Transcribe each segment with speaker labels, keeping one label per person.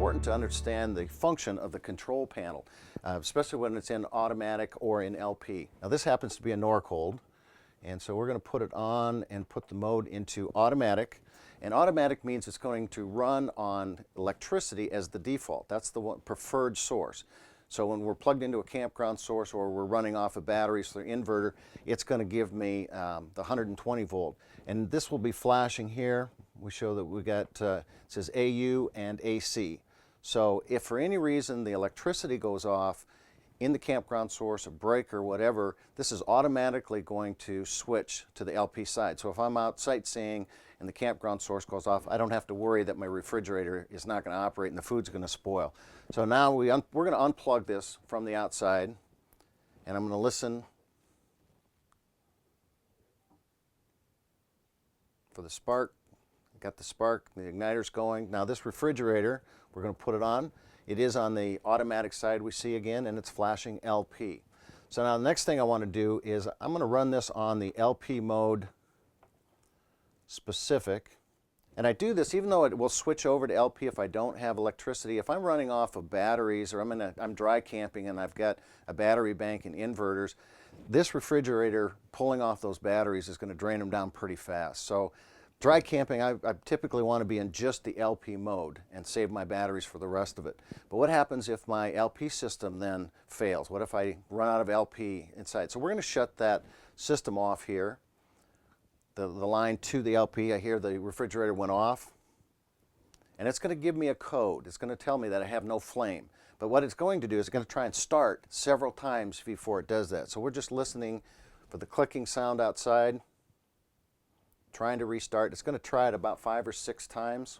Speaker 1: important to understand the function of the control panel, especially when it's in automatic or in LP. Now this happens to be a Norcold, and so we're going to put it on and put the mode into automatic. And automatic means it's going to run on electricity as the default. That's the preferred source. So when we're plugged into a campground source or we're running off of batteries for the inverter, it's going to give me the 120 volt. And this will be flashing here. We show that we got, it says AU and AC. So if for any reason the electricity goes off in the campground source, a breaker, whatever, this is automatically going to switch to the LP side. So if I'm out sightseeing and the campground source goes off, I don't have to worry that my refrigerator is not going to operate and the food's going to spoil. So now we're going to unplug this from the outside, and I'm going to listen for the spark. Got the spark, the igniter's going. Now this refrigerator, we're going to put it on. It is on the automatic side we see again, and it's flashing LP. So now the next thing I want to do is I'm going to run this on the LP mode specific. And I do this even though it will switch over to LP if I don't have electricity. If I'm running off of batteries, or I'm dry camping and I've got a battery bank and inverters, this refrigerator pulling off those batteries is going to drain them down pretty fast. So dry camping, I typically want to be in just the LP mode and save my batteries for the rest of it. But what happens if my LP system then fails? What if I run out of LP inside? So we're going to shut that system off here. The line to the LP, I hear the refrigerator went off. And it's going to give me a code. It's going to tell me that I have no flame. But what it's going to do is it's going to try and start several times before it does that. So we're just listening for the clicking sound outside, trying to restart. It's going to try it about 5 or 6 times.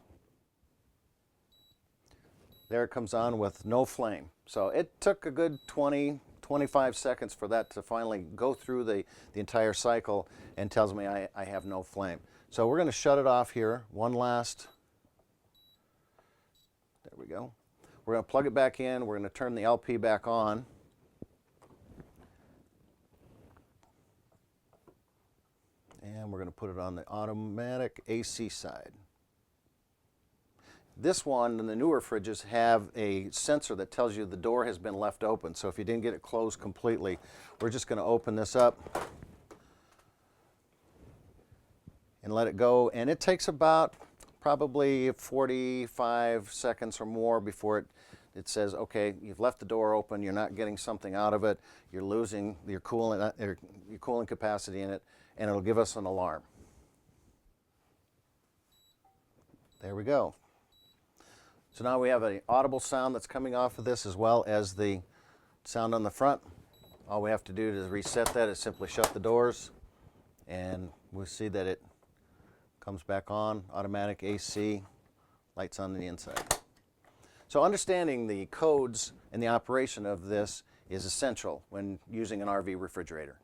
Speaker 1: There it comes on with no flame. So it took a good 25 seconds for that to finally go through the entire cycle and tells me I have no flame. So we're going to shut it off here. One last, there we go. We're going to plug it back in. We're going to turn the LP back on. And we're going to put it on the automatic AC side. This one and the newer fridges have a sensor that tells you the door has been left open. So if you didn't get it closed completely, we're just going to open this up and let it go. And it takes about probably 45 seconds or more before it says, okay, you've left the door open, you're not getting something out of it, you're losing your cooling capacity in it, and it'll give us an alarm. There we go. So now we have an audible sound that's coming off of this as well as the sound on the front. All we have to do to reset that is simply shut the doors, and we'll see that it comes back on, automatic AC, lights on the inside. So understanding the codes and the operation of this is essential when using an RV refrigerator.